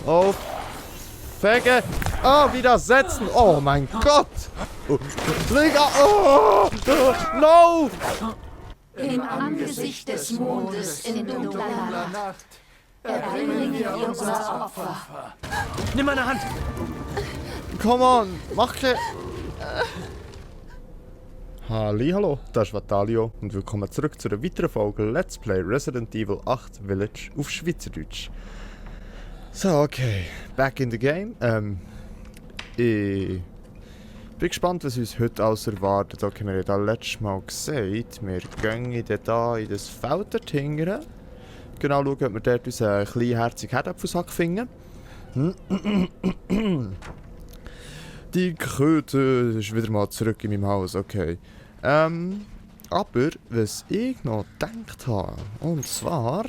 Aufhängen. Ah, widersetzen. Oh mein Gott. Liga. Oh, no. Im Angesicht des Mondes in dunkler Nacht erbringen wir unser Opfer. Nimm meine Hand! Come on, mach ke... Hallo, das ist Vatalio und willkommen zurück zu einer weiteren Folge Let's Play Resident Evil 8 Village auf Schweizerdeutsch. So, okay, back in the game. Ich bin gespannt, was uns heute alles erwartet. Okay, wir haben ja letztes Mal gesagt, wir gehen da in das Feld dort hinten. Genau schauen, ob wir dort unseren kleinen herzigen Herdapfelsack finden. Die Kröte ist wieder mal zurück in meinem Haus, okay. Aber was ich noch gedacht habe, und zwar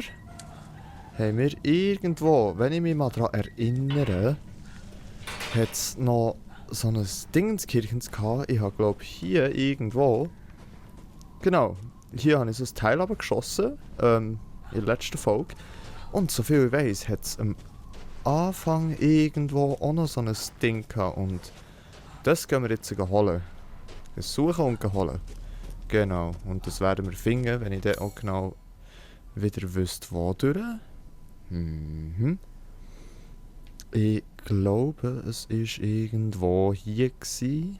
haben wir irgendwo, wenn ich mich mal daran erinnere, hat es noch so ein Dingenskirchens gehabt. Ich habe glaube hier irgendwo, genau, hier habe ich so ein Teil geschossen, in der letzten Folge. Und soviel ich weiss, hat es am Anfang irgendwo auch noch so ein Ding gehabt. Und das gehen wir jetzt holen. Das suchen und holen. Genau. Und das werden wir finden, wenn ich dann auch genau wieder wüsste, wo durch. Ich glaube, es war irgendwo hier gewesen.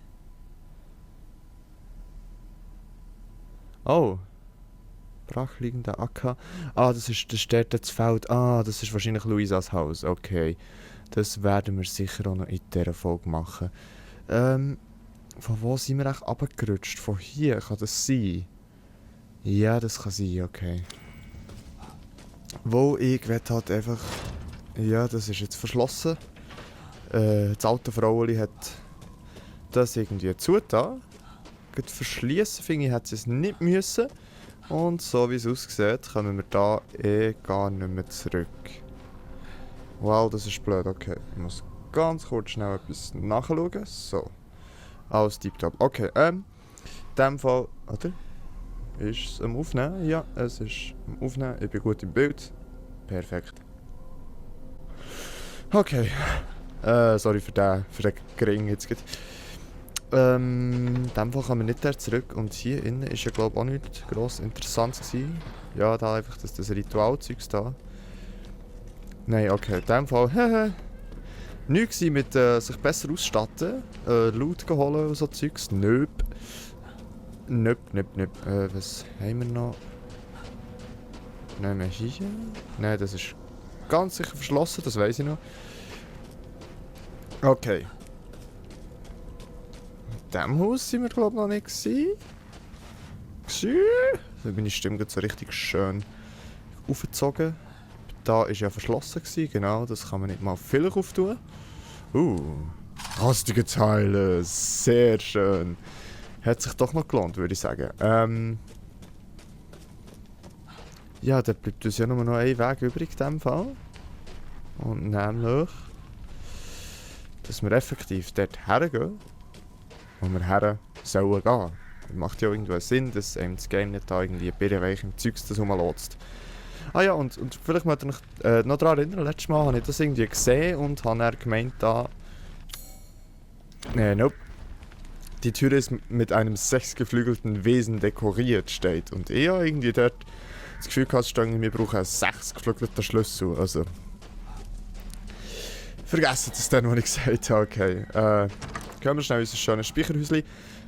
Oh. Brachliegender Acker. Ah, das steht das Feld. Ah, das ist wahrscheinlich Luisas Haus. Okay. Das werden wir sicher auch noch in dieser Folge machen. Von wo sind wir echt runtergerutscht? Von hier kann das sein? Ja, das kann sein, okay. Wo ich will halt einfach... Ja, das ist jetzt verschlossen. Das alte Fraueli hat das irgendwie zugetan. Verschließen, finde ich, hätte sie es nicht müssen. Und so wie es aussieht, kommen wir da gar nicht mehr zurück. Wow, das ist blöd, okay. Ich muss ganz kurz schnell etwas nachschauen. So. Alles tipptopp. Okay, in dem Fall... Oder? Ist es am Aufnehmen? Ja, es ist am Aufnehmen. Ich bin gut im Bild. Perfekt. Okay. Sorry für den Gering jetzt gerade. In dem Fall kommen wir nicht da zurück. Und hier innen ist ja glaube ich auch nicht gross interessant gewesen. Ja, da einfach das Ritualzeugs da. Nein, okay, in dem Fall, nichts mit sich besser ausstatten, Loot holen und so Zeugs. Nöp. Was haben wir noch? Nein, mehr hier? Nein, das ist ganz sicher verschlossen, das weiss ich noch. Okay. In diesem Haus sind wir glaube ich noch nicht gewesen. Da bin ich Stimme so richtig schön aufgezogen. Da war ja verschlossen gewesen, genau, das kann man nicht mal vielleicht auftun. Rostige Teile, sehr schön. Hat sich doch noch gelohnt, würde ich sagen. Ja, da bleibt uns ja nur noch ein Weg übrig in diesem Fall. Und nämlich, dass wir effektiv dort hergehen, wo wir her sollen gehen. Das macht ja irgendwie Sinn, dass einem das Game nicht da irgendwie birrenweich im Zeugs das rumlässt. Ah ja, und vielleicht möchte ich mich noch daran erinnern, letztes Mal habe ich das irgendwie gesehen und habe dann gemeint, nope. Die Tür ist mit einem 6-geflügelten Wesen dekoriert, steht. Und ich habe irgendwie dort das Gefühl gehabt, wir brauchen einen 6-geflügelten Schlüssel. Also. Vergessen das dann, was ich gesagt habe. Okay. Gehen wir schnell unser schönes Speicherhäuschen.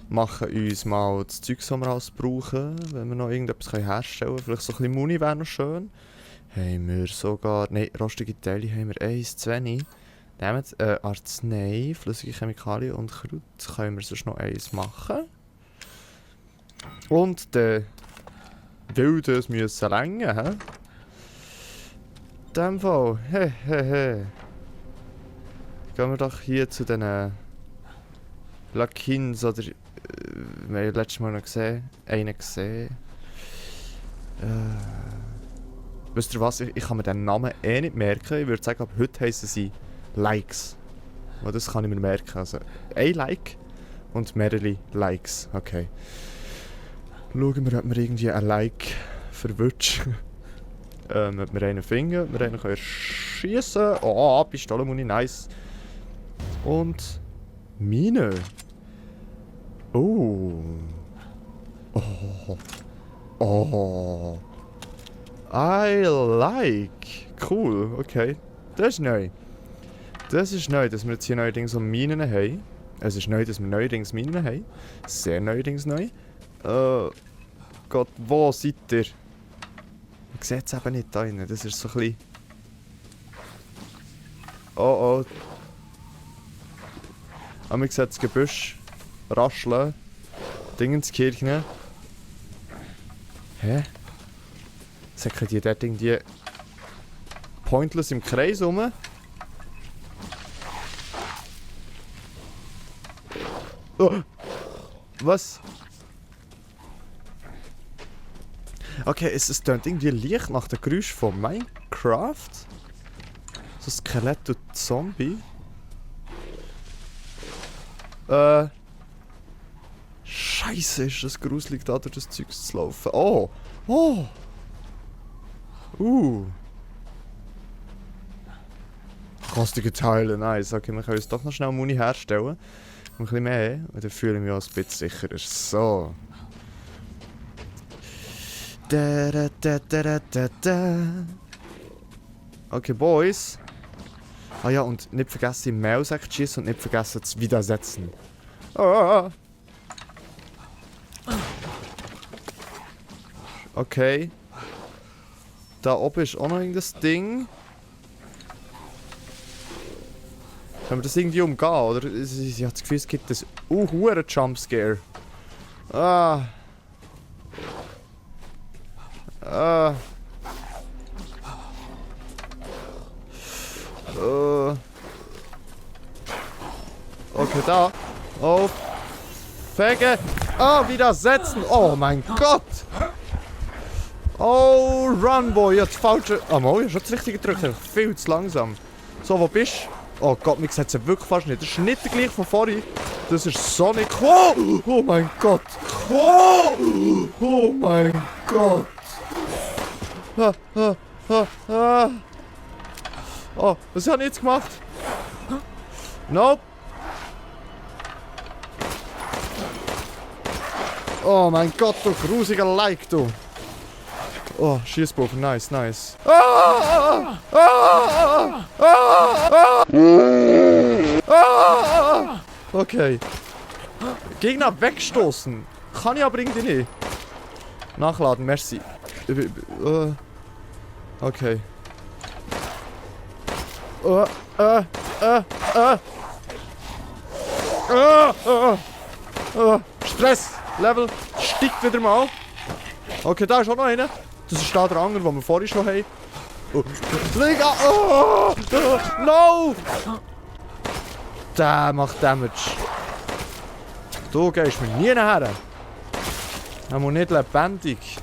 Machen uns mal das Zeug, das wir alles brauchen. Wenn wir noch irgendetwas herstellen können. Vielleicht so ein bisschen Muni wäre noch schön. Haben wir sogar... Nein, rostige Teile haben wir 1 zu wenig. Nehmen Arznei, flüssige Chemikalien und Kraut können wir sonst noch 1 machen. Und der Wilde müssen länger, hä? In dem Fall, gehen wir doch hier zu den Lakins oder... wir haben letztes Mal noch einen gesehen. Wisst ihr was? Ich kann mir den Namen nicht merken. Ich würde sagen, ab heute heissen sie Likes. Oh, das kann ich mir merken. Also ein Like und mehrere Likes. Okay. Schauen wir, ob wir irgendwie ein Like verwutschen. Ob wir einen finden, ob wir einen schießen. Oh, Pistolenmuni, nice. Und Mine. Oh. Oh. Oh. I like. Cool, okay. Das ist neu. Das ist neu, dass wir jetzt hier neuerdings so Minen haben. Es ist neu, dass wir neuerdings Minen haben. Sehr neuerdings neu. Gott, wo seid ihr? Man sieht es eben nicht da rein. Das ist so ein bisschen... Oh oh. Aber man sieht das Gebüsch rascheln. Dingenskirchen. Hä? Säcken die dort irgendwie pointless im Kreis rum? Oh. Was? Okay, es tönt irgendwie leicht nach dem Geräusch von Minecraft. So Skelett und Zombie. Scheiße, ist das gruselig, da durch das Zeug zu laufen. Oh! Oh! Kostige Teile, nice. Okay, wir können uns doch noch schnell Muni herstellen. Ein bisschen mehr. Und dann fühle ich mich auch ein bisschen sicherer. So. Okay, Boys. Ah ja, und nicht vergessen, die Mailsack zu schießen und nicht vergessen zu widersetzen. Okay. Da oben ist auch noch irgendein Ding. Können wir das irgendwie umgehen, oder? Ich habe das Gefühl, es gibt das hohen Jumpscare. Okay, da. Oh. Fege. Widersetzen. Oh mein Gott. Oh, run, boy. Ja, das falsche... Ah, mal, ich habe schon das Richtige gedrückt. Viel zu langsam. So, wo bist du? Oh Gott, mich sieht es wirklich fast nicht. Das ist nicht der gleiche von vorhin. Das ist so nicht... Oh, oh mein Gott. Oh mein Gott. Oh, was habe ich jetzt gemacht? Nope. Oh mein Gott, du grusiger Like, du. Oh, Schießpuffer, nice, nice. Okay. Gegner wegstoßen. Kann ich aber irgendwie nicht. Nachladen, merci. Okay. Stress! Level steigt wieder mal. Okay, da ist auch noch einer. Das ist da der andere, den wir vorhin schon haben. Liga! No! Der macht Damage. Du gehst mir nie nachher. Er muss nicht lebendig.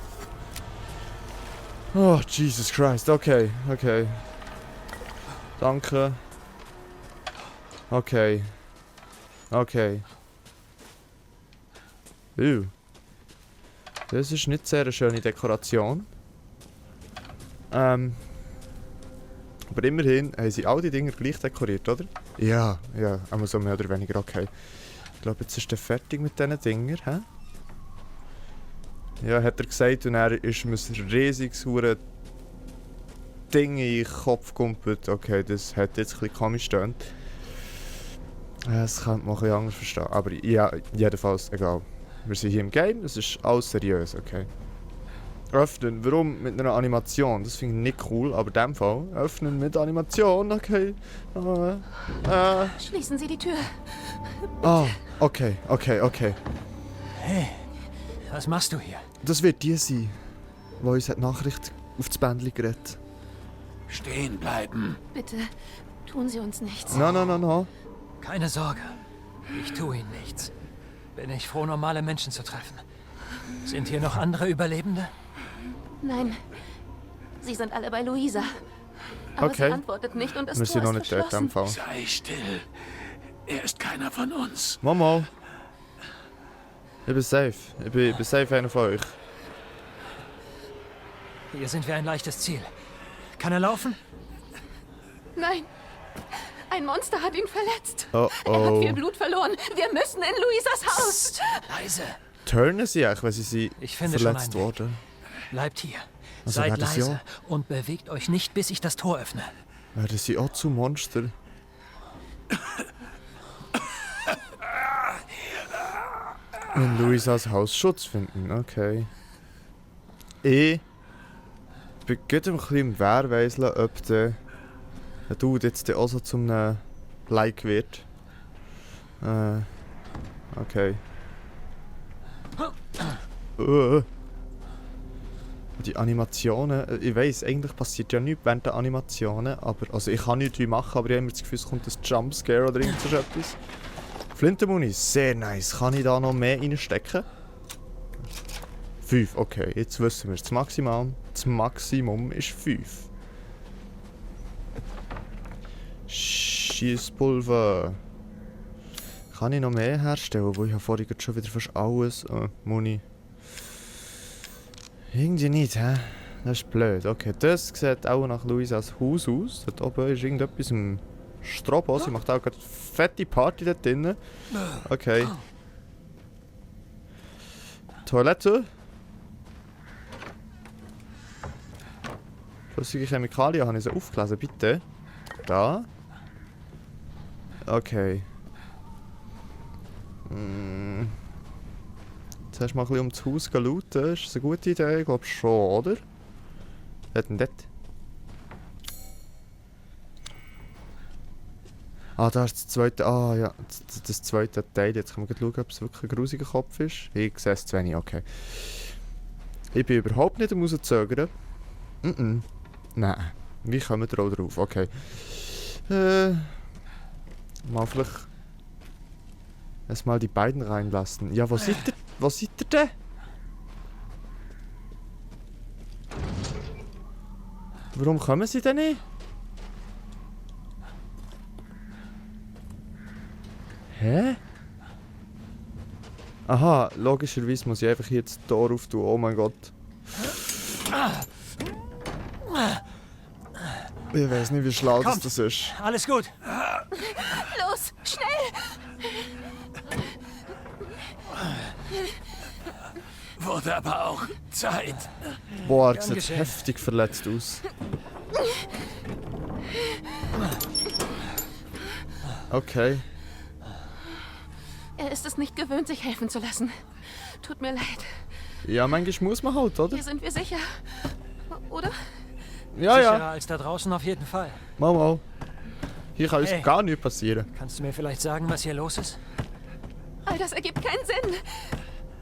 Oh, Jesus Christ. Okay, okay. Danke. Okay. Okay. Das ist nicht sehr eine schöne Dekoration. Aber immerhin haben sie all die Dinger gleich dekoriert, oder? Ja, ja, aber so mehr oder weniger okay. Ich glaube, jetzt ist er fertig mit diesen Dingern, hä? Ja, hat er gesagt, und er ist mir ein riesiges Ding in den Kopf gekumpelt. Okay, das hat jetzt ein bisschen komisch gestöhnt. Das könnte man ein bisschen anders verstehen. Aber ja, jedenfalls, egal. Wir sind hier im Game, das ist alles seriös, okay. Öffnen, warum mit einer Animation? Das finde ich nicht cool, aber in dem Fall öffnen mit Animation, okay. Schließen Sie die Tür. Okay. Hey, was machst du hier? Das wird die sein, die uns hat Nachricht auf das Bändchen gerät. Stehen bleiben. Bitte, tun Sie uns nichts. No. Keine Sorge, ich tue ihnen nichts. Bin ich froh, normale Menschen zu treffen. Sind hier noch andere Überlebende? Nein, sie sind alle bei Luisa. Aber Okay. sie antwortet nicht und das Wir Tor sind noch ist nicht dort in dem verschlossen. Fall. Sei still. Er ist keiner von uns. Momo. Ich bin safe. Ich bin safe einer von euch. Hier sind wir ein leichtes Ziel. Kann er laufen? Nein. Ein Monster hat ihn verletzt. Oh Er hat viel oh. Blut verloren. Wir müssen in Luisas Haus. Leise. Turnen sie eigentlich, wenn sie Ich finde schon verletzt einen Weg. wurden? Bleibt hier. Also Seid wäre das leise ja- und bewegt euch nicht, bis ich das Tor öffne. Werden sie auch zu Monster? In Luisas Haus Schutz finden, okay. Ich bin gerade ein bisschen im Wehrweiseln, ob der Dude jetzt auch so zum Like wird. Okay. Die Animationen, ich weiss, eigentlich passiert ja nichts während der Animationen, aber also ich kann nichts machen, aber ich habe immer das Gefühl, es kommt ein Jumpscare oder irgend so etwas. Flintenmuni, sehr nice. Kann ich da noch mehr reinstecken? 5, okay, jetzt wissen wir es. Das Maximum ist 5. Schießpulver. Kann ich noch mehr herstellen? Wo ich habe vorhin schon wieder fast alles. Muni. Irgendwie nicht, hä? Das ist blöd. Okay, das sieht auch nach Luisas Haus aus. Dort oben ist irgendetwas im Strobo. Sie macht auch gerade fette Party dort drinnen. Okay. Toilette. Flüssige Chemikalien, habe ich sie aufgelesen, bitte. Da. Okay. Zuerst mal ein bisschen um das Haus looten. Ist das eine gute Idee? Ich glaube schon, oder? Was hat denn das? Ah, da ist das zweite. Ah ja, das zweite Teil. Jetzt können wir schauen, ob es wirklich ein grusiger Kopf ist. Ich sehe es zu wenig, okay. Ich bin überhaupt nicht am Rauszögern. Nein. Wie kommen wir auch drauf? Okay. Mal vielleicht erstmal die beiden reinlassen. Ja, wo seid ihr? Wo seid ihr denn? Warum kommen sie denn nicht? Hä? Aha, logischerweise muss ich einfach hier das Tor auftun. Oh mein Gott. Ich weiß nicht, wie schlau das ist. Alles gut. Los, schnell! Wurde aber auch Zeit. Boah, er Gern sieht geschehen. heftig verletzt aus. Okay. Er ist es nicht gewöhnt, sich helfen zu lassen. Tut mir leid. Ja, manchmal muss man halt, oder? Hier sind wir sicher. Oder? Ja, Sicherer ja. als da draußen auf jeden Fall. Mal. Hier kann uns Hey. gar nichts passieren. Kannst du mir vielleicht sagen, was hier los ist? All das ergibt keinen Sinn.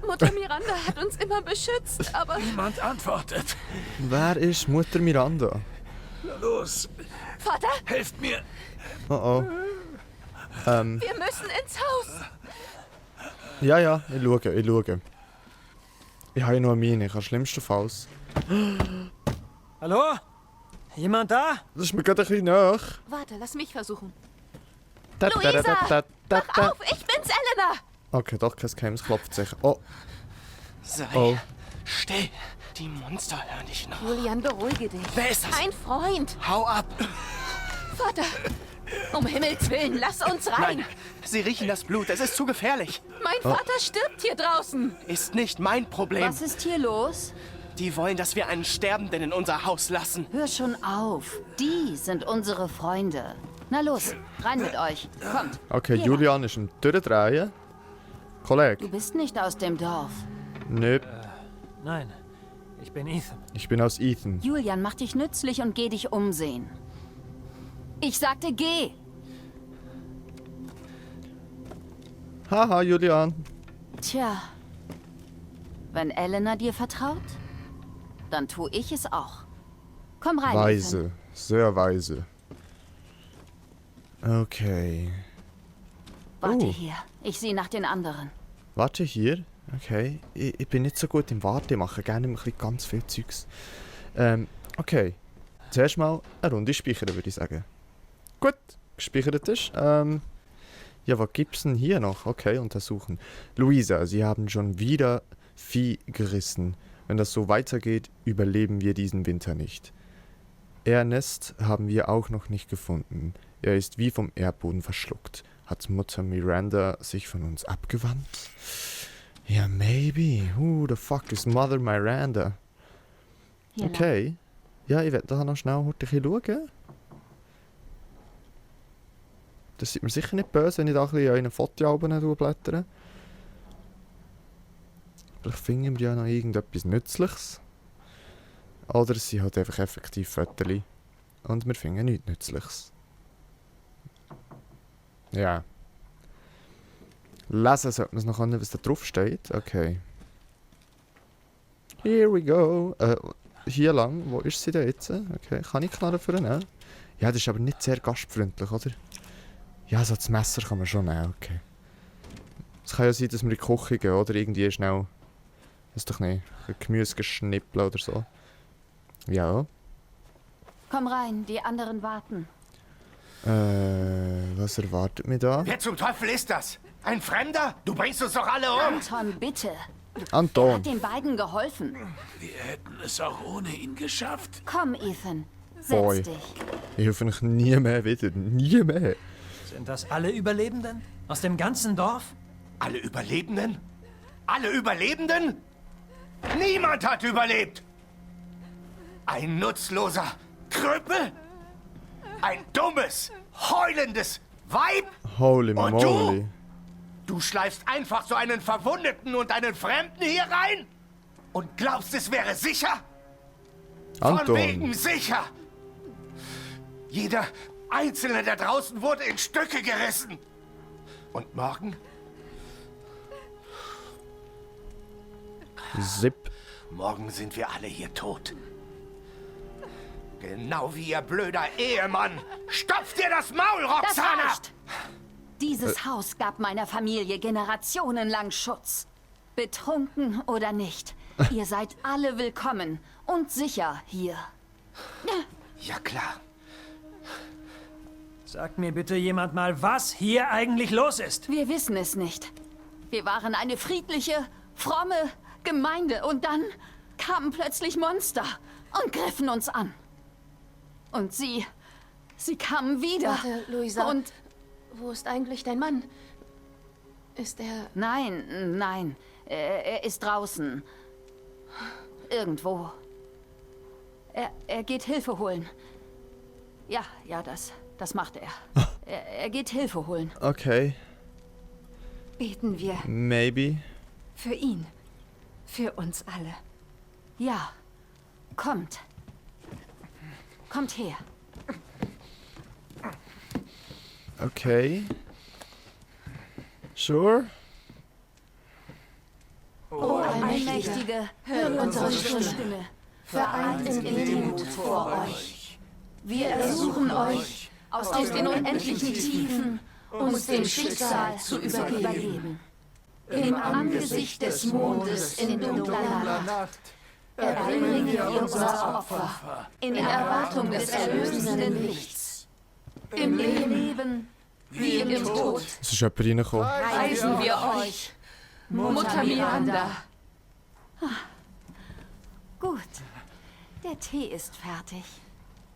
Mutter Miranda hat uns immer beschützt, aber Niemand antwortet. Wer ist Mutter Miranda? Los, Vater, helft mir. Oh. wir müssen ins Haus. Ja, ich schaue. Ich habe ja nur eine Mine, ich habe schlimmstenfalls. Hallo? Jemand da? Das ist mir gerade ein bisschen nach. Warte, lass mich versuchen. Luisa! Wach auf, ich bin's, Elena. Okay, doch, kein Geheimnis klopft sich. Oh, Sei oh. still. Die Monster hören dich noch. Julian, beruhige dich. Wer ist das? Ein Freund. Hau ab. Vater, um Himmels Willen, lass uns rein. Nein, sie riechen das Blut. Es ist zu gefährlich. Mein Vater stirbt hier draußen. Ist nicht mein Problem. Was ist hier los? Die wollen, dass wir einen Sterbenden in unser Haus lassen. Hör schon auf. Die sind unsere Freunde. Na los, rein mit euch. Kommt. Okay, Hier. Julian ist im Durchdrehen. Kollege, Du bist nicht aus dem Dorf. nö, Nein, ich bin Ethan. ich bin aus Ethan. Julian, mach dich nützlich und geh dich umsehen. Ich sagte, geh. Haha, Julian. Tja. Wenn Elena dir vertraut, dann tu ich es auch. Komm rein, Ethan. Weise, sehr weise. Okay. Warte Oh. hier. Ich sehe nach den anderen. Warte hier. Okay. Ich bin nicht so gut im Warten. Ich mache gerne ein bisschen ganz viel Zeugs. Okay. Zuerst mal eine Runde speichern, würde ich sagen. Gut, gespeichert ist. Ja, was gibt's denn hier noch? Okay, untersuchen. Luisa, Sie haben schon wieder Vieh gerissen. Wenn das so weitergeht, überleben wir diesen Winter nicht. Ernest haben wir auch noch nicht gefunden. Er ist wie vom Erdboden verschluckt. Hat Mutter Miranda sich von uns abgewandt? Ja, maybe. Who the fuck is Mother Miranda? Hier lang. Okay. Ja, ich werde da noch schnell ein bisschen schauen. Das sieht mir sicher nicht böse, wenn ich da ein bisschen in einen Fotoalben blättere. Vielleicht finden wir ja noch irgendetwas Nützliches. Oder es sind halt einfach effektiv Fotos. Und wir finden nichts Nützliches. Ja. Lesen sollte man es noch können, was da drauf steht. Okay. Here we go. Hier lang. Wo ist sie denn jetzt? Okay. Kann ich Knarre für nehmen? Ja, das ist aber nicht sehr gastfreundlich, oder? Ja, so das Messer kann man schon nehmen. Okay. Es kann ja sein, dass wir in die Küche gehen, oder irgendwie schnell... Ist doch nicht. Ein Gemüse geschnippeln oder so. Ja. Komm rein, die anderen warten. Was erwartet mich da? Wer zum Teufel ist das? Ein Fremder? Du bringst uns doch alle um! Anton, bitte. Anton. Hat den beiden geholfen. Wir hätten es auch ohne ihn geschafft. Komm, Ethan. Setz Boy. dich. Ich helfe euch nie mehr wieder. Nie mehr. Sind das alle Überlebenden? Aus dem ganzen Dorf? Alle Überlebenden? Alle Überlebenden? Niemand hat überlebt! Ein nutzloser Krüppel? Ein dummes, heulendes Weib? Holy Und moly. Du schleifst einfach so einen Verwundeten und einen Fremden hier rein? Und glaubst, es wäre sicher? Von wegen Anton. sicher! Jeder Einzelne da draußen wurde in Stücke gerissen. Und morgen? Zip. Morgen sind wir alle hier tot. Genau wie ihr blöder Ehemann. Stopf dir das Maul, Das Roxana! reicht. Dieses Haus gab meiner Familie generationenlang Schutz. Betrunken oder nicht. Ihr seid alle willkommen und sicher hier. Ja, klar. Sagt mir bitte jemand mal, was hier eigentlich los ist. Wir wissen es nicht. Wir waren eine friedliche, fromme Gemeinde und dann kamen plötzlich Monster und griffen uns an. Und sie kamen wieder. Warte, Luisa. Und Wo ist eigentlich dein Mann? Ist er... nein, er ist draußen. Irgendwo. Er geht Hilfe holen. Ja, das macht er. Er geht Hilfe holen. Okay. Beten wir Maybe. für ihn. Für uns alle. Ja, kommt. Kommt her. Okay. Sure. Oh, Allmächtige, hört unsere Stimme. Vereint in Demut vor euch. Wir ersuchen euch, aus den unendlichen Tiefen uns dem Schicksal zu übergeben. Im Angesicht des Mondes in dunkler Nacht erbringen wir unser Opfer in Erwartung des erlösenden Lichts. Im Leben wie im Tod Es ist jemand reingekommen. preisen wir euch, Mutter Miranda. Gut, der Tee ist fertig.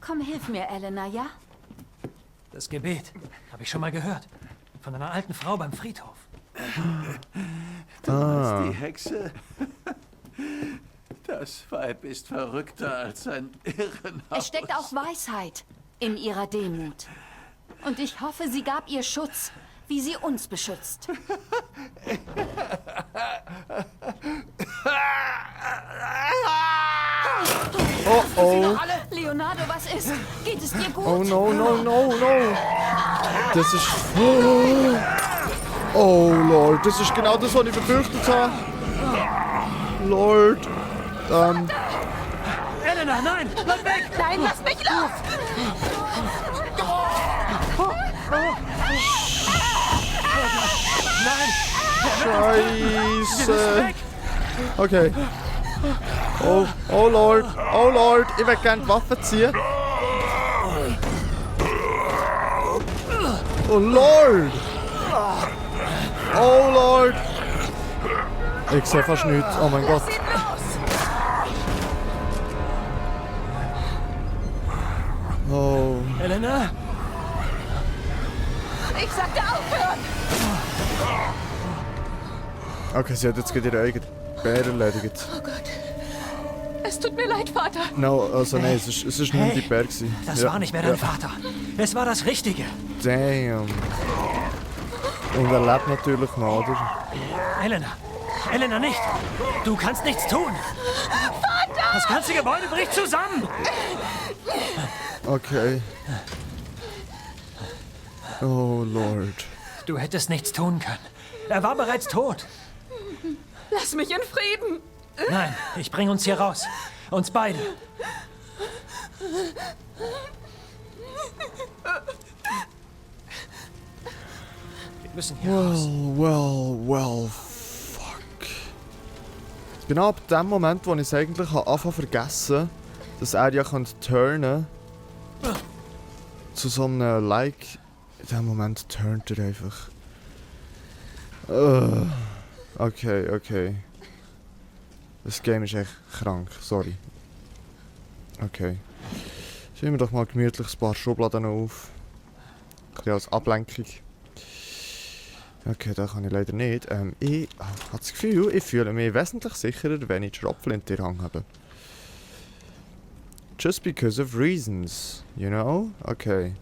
Komm, hilf mir, Elena, ja? Das Gebet habe ich schon mal gehört. Von einer alten Frau beim Friedhof. Du meinst die Hexe? Das Weib ist verrückter als ein Irrenhaus. Es steckt auch Weisheit in ihrer Demut. Und ich hoffe, sie gab ihr Schutz, wie sie uns beschützt. Oh oh. Leonardo, was ist? Geht es dir gut? Oh no, no, no, no. Das ist... Oh Lord, das ist genau das, was ich befürchtet habe. Lord. Elena, nein! Bleib weg! Nein, lass mich los! Scheiße. Okay. Oh Lord, ich will gerne die Waffe ziehen. Oh Lord. Oh Lord. Ich sehe fast nichts, oh mein Gott. Oh. Elena? Ich sagte aufhören! Okay, sie hat jetzt gerade ihre eigene Bär erledigt. Oh Gott. Es tut mir leid, Vater. No, also nein, es ist nicht die Bär gewesen. Das Ja, war nicht mehr dein Vater. Es war das Richtige. Damn. Und er lebt natürlich noch, oder? Elena! Elena, nicht! Du kannst nichts tun! Vater! Das ganze Gebäude bricht zusammen! Okay. Oh Lord. Du hättest nichts tun können. Er war bereits tot. Lass mich in Frieden. Nein, ich bring uns hier raus. Uns beide. Wir müssen hier raus. Well, fuck. Genau ab dem Moment, wo ich es eigentlich anfangen vergessen, dass er ja turnen zu so einem Like. In dem Moment turnt er einfach. Okay. Das Game ist echt krank, sorry. Okay. Schauen wir doch mal gemütlich ein paar Schubladen auf. Ein bisschen als Ablenkung. Okay, das kann ich leider nicht. Ich habe das Gefühl, ich fühle mich wesentlich sicherer, wenn ich die Schrotflinte in der Hand habe. Just because of reasons, you know? Okay.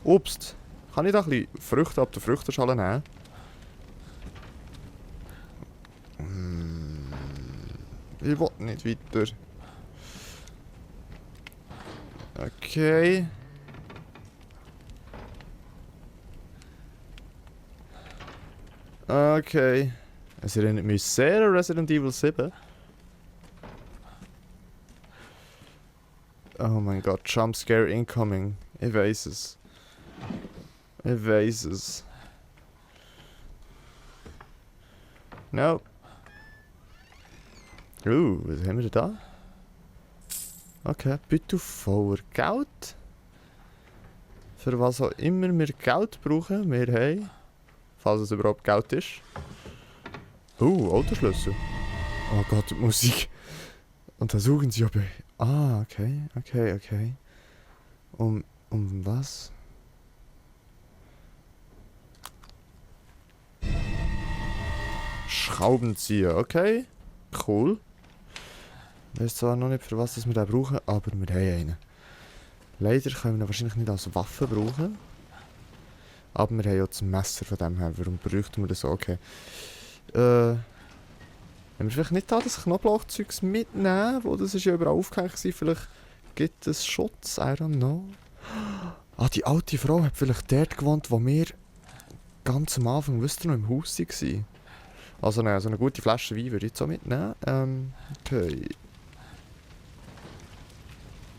Obst. Kann ich da ein bisschen Früchte ab der Früchtenschale nehmen? Ich will nicht weiter. Okay. Okay. Es erinnert mich sehr an Resident Evil 7. Oh mein Gott, Jumpscare incoming. Ich weiß es. Ich weiß es. Nope. Was haben wir da? Okay, bitte voller Geld. Für was auch immer wir Geld brauchen, wir haben. Falls es überhaupt Geld ist. Autoschlüssel. Oh Gott, die Musik. Und da suchen sie aber. Ah, okay. Um was? Schraubenzieher, okay. Cool. Ich weiß zwar noch nicht, für was wir den brauchen, aber wir haben einen. Leider können wir ihn wahrscheinlich nicht als Waffe brauchen. Aber wir haben ja das Messer von dem her. Warum bräuchten wir das? Okay. Wenn wir vielleicht nicht da das Knoblauchzeugs mitnehmen, wo das ist ja überall aufgehängt war, vielleicht gibt es Schutz, I don't know. Ah, die alte Frau hat vielleicht dort gewohnt, wo wir ganz am Anfang, wisst ihr, noch im Haus waren. Also so eine gute Flasche Wein würde ich jetzt auch mitnehmen. Okay.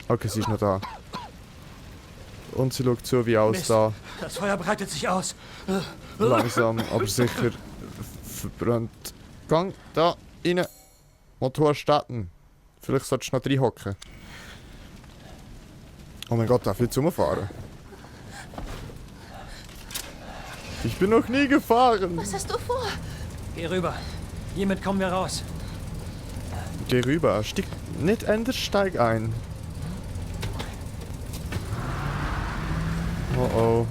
Okay, sie ist noch da. Und sie schaut zu, wie alles Mist. da Das Feuer breitet sich aus. langsam, aber sicher verbrannt. Gang, da, rein. Motor starten. Vielleicht solltest du noch reinhocken. Oh mein Gott, darf ich jetzt rumfahren? Ich bin noch nie gefahren. Was hast du vor? Geh rüber. Hiermit kommen wir raus. Geh rüber. Stieg nicht endlich, steig ein. Oh.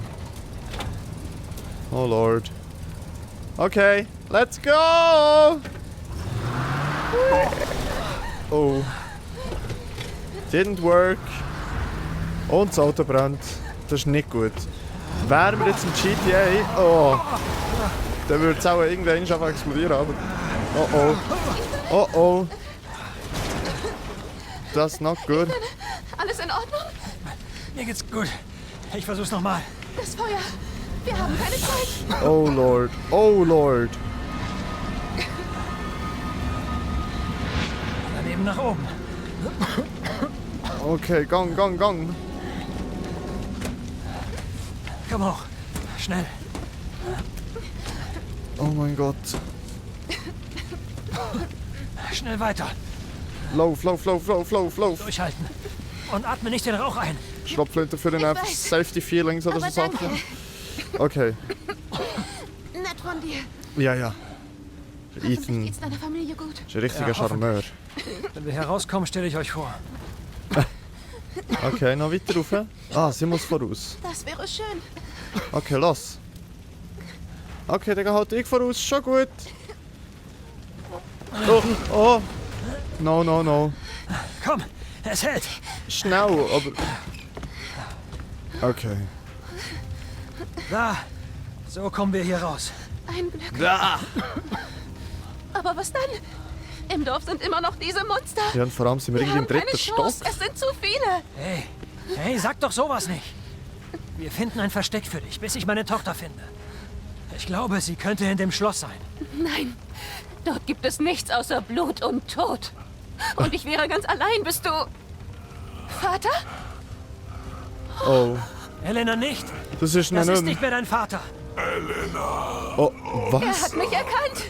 Oh Lord. Okay, let's go! Oh. Didn't work. Und das Auto brennt. Das ist nicht gut. Wären wir jetzt im GTA, oh, dann würde es auch irgendwann einfach explodieren, aber... Oh. Das ist not good. Alles in Ordnung? Mir geht's gut. Ich versuch's nochmal. Das Feuer. Wir haben keine Zeit. Oh Lord. Daneben nach oben. Okay, gang. Komm hoch. Schnell. Oh mein Gott. Schnell weiter. Lauf. Durchhalten. Und atme nicht den Rauch ein. Schrotflinte für den weiß. Safety Feelings oder so Aber Sachen. danke. Okay. Nett von dir. Ja. Hoffentlich Ethan geht's deiner Familie gut. ist ein richtiger Ja, Charmeur. Wenn wir herauskommen, stelle ich euch vor. Okay, noch weiter rauf. Ah, sie muss voraus. Das wäre schön. Okay, los. Okay, dann halt ich voraus. Schon gut. Oh, oh. No, no, no. Komm, es hält. Schnell, aber... Okay. Da. So kommen wir hier raus. Ein Glück. Da! Aber was dann? Im Dorf sind immer noch diese Monster. Ja, und vor allem sind wir Wir irgendwie im haben keine dritten Stock. Chance. Es sind zu viele. Hey, sag doch sowas nicht. Wir finden ein Versteck für dich, bis ich meine Tochter finde. Ich glaube, sie könnte in dem Schloss sein. Nein, dort gibt es nichts außer Blut und Tod. Und ich wäre ganz allein. Bist du... Vater? Oh, Elena nicht. das ist Das ist nicht... nicht mehr dein Vater. Oh, Er was? hat mich erkannt.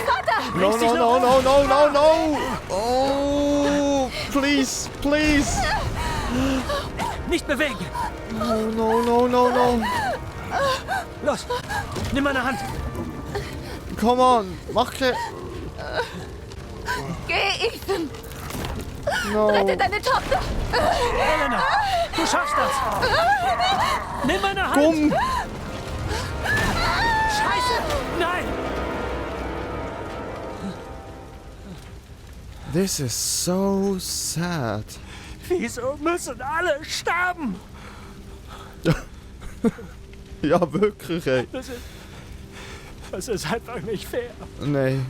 Vater! No, no, no, no, no, no, no! Oh, please, please! Nicht bewegen. No, no, no, no, no! Los, nimm meine Hand. Come on, mach ke... Geh, Ethan! No! Rette deine Tochter! Elena, du schaffst das. Nimm meine Hand. Komm! Scheiße. Nein. This is so sad. Wieso müssen alle sterben? Ja, wirklich, ey. Das ist einfach nicht fair. Nein.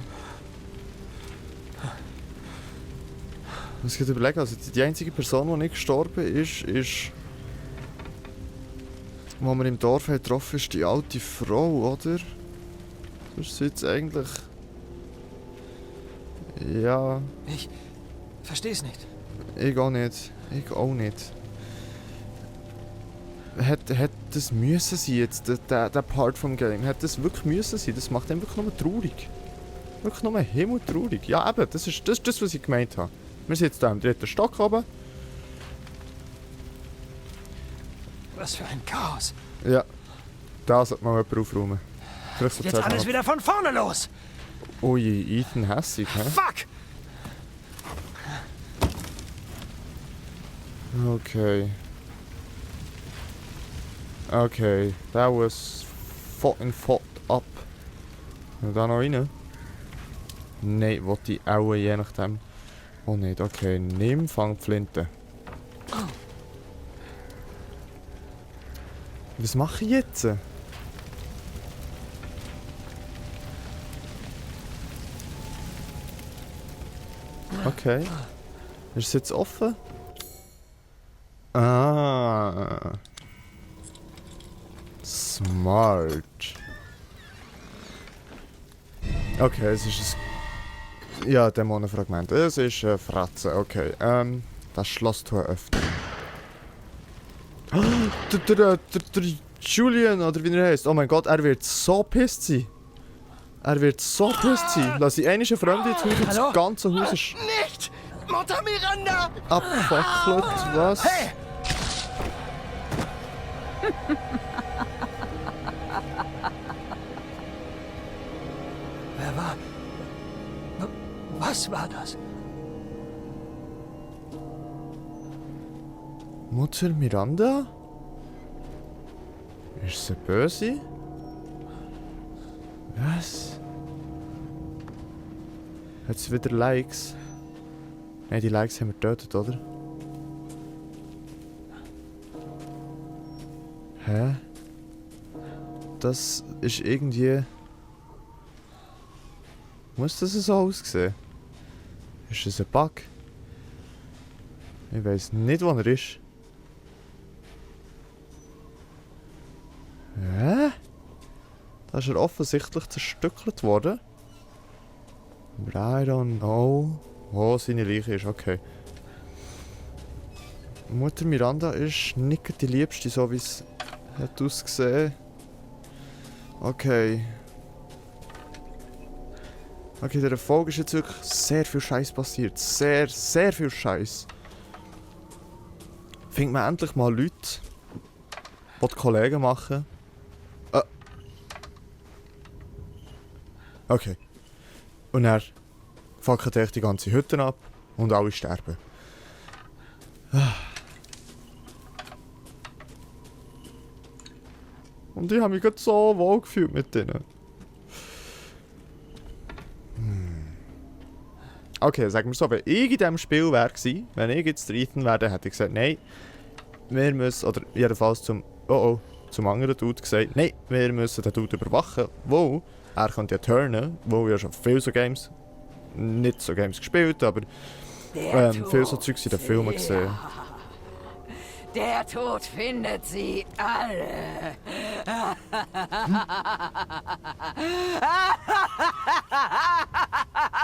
Ich muss gerade überlegen, also die einzige Person, die nicht gestorben ist, die wir im Dorf haben getroffen, ist die alte Frau, oder? Das ist jetzt eigentlich... Ja, Ich versteh's nicht. ich auch nicht. Ich auch nicht. Hätte das müssen sein, jetzt, der Part vom Game? Hätte das wirklich müssen sein? Das macht ihn wirklich nur traurig. Wirklich nur himmeltraurig. Ja, eben, das ist das, was ich gemeint habe. Wir sind jetzt hier im dritten Stock oben. Was für ein Chaos. Ja, da sollte man jemand aufräumen. Vielleicht so Jetzt zuerst alles mal- wieder von vorne los. Ui, Ethan hässig, hä? Fuck. Okay. Okay, that was fucking fucked up. Und da noch rein? Nein, wollte ich auch, je nachdem. Oh nicht, okay, nimm, fang die Flinte. Was mache ich jetzt? Okay. Ist es jetzt offen? Ah. Smart. Okay, es ist ein... Ja, Dämonenfragment. Es ist ein Fratze, okay. Das Schlosstor öffnen. Der Julian, oder wie er heißt. Oh mein Gott, er wird so pisst sein. Er wird so pisst sein. Lass ich einmal eine Fremde ins Haus und Hallo? das ganze Haus ist Nicht! Mutter Miranda! abgefackelt. Was? Hey! Wer war... Was war das? Mutter Miranda? Ist sie böse? Was? Hat sie wieder Likes? Nein, die Likes haben wir getötet, oder? Hä? Das ist irgendwie... Muss das so aussehen? Ist das ein Bug? Ich weiß nicht, wo er ist. Hä? Da ist er offensichtlich zerstückelt worden. Aber I don't know. Oh, seine Leiche ist okay. Mutter Miranda ist nicht die Liebste, so wie es hat ausgesehen. Okay. Okay, in dieser Folge ist jetzt wirklich sehr viel Scheiß passiert. Sehr, sehr viel Scheiß. Findet man endlich mal Leute, die Kollegen machen. Okay. Und er fuckt echt die ganze Hütte ab und alle sterben. Und ich habe mich gerade so wohl gefühlt mit denen. Okay, sagen wir so, wenn ich in diesem Spiel wäre, wenn ich jetzt der Ethan wäre, dann hätte ich gesagt, nein, wir müssen, oder jedenfalls zum anderen Dude gesagt, nein, wir müssen den Dude überwachen, wo er könnte ja turnen, wo wir schon viel so Games, nicht so Games gespielt, aber viel so Zeugs in den Filmen gesehen. Der Tod findet sie alle.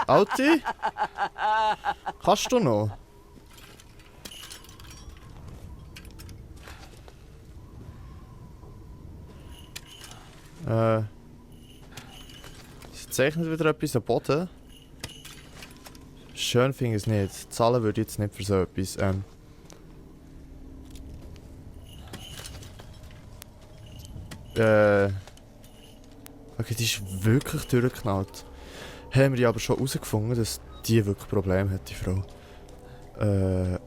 Alti? Kannst du noch? Sie zeichnet wieder etwas am Boden. Schön finde ich es nicht. Zahlen würde ich jetzt nicht für so etwas. Okay, die ist wirklich durchgeknallt. Haben wir aber schon herausgefunden, dass die wirklich Probleme hat, die Frau.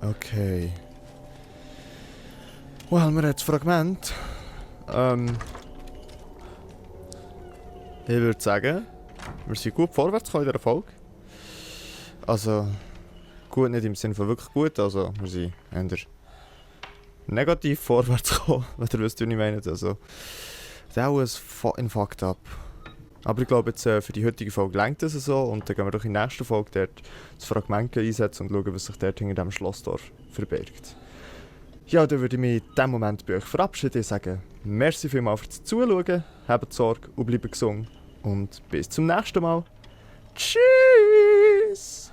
Okay. Well, wir haben das Fragment. Ich würde sagen, wir sind gut vorwärts gekommen in dieser Folge. Also, gut nicht im Sinne von wirklich gut, also wir sind eher negativ vorwärts gekommen, wenn ihr wisst, wie ich meine. Also, that was fucked up. Aber ich glaube, jetzt für die heutige Folge reicht es so und dann gehen wir doch in der nächsten Folge dort das Fragment einsetzen und schauen, was sich dort hinter diesem Schlossdorf verbirgt. Ja, dann würde ich mich in diesem Moment bei euch verabschieden und sagen, merci vielmals fürs Zuschauen, habt Sorge und bleibt gesund und bis zum nächsten Mal. Tschüss!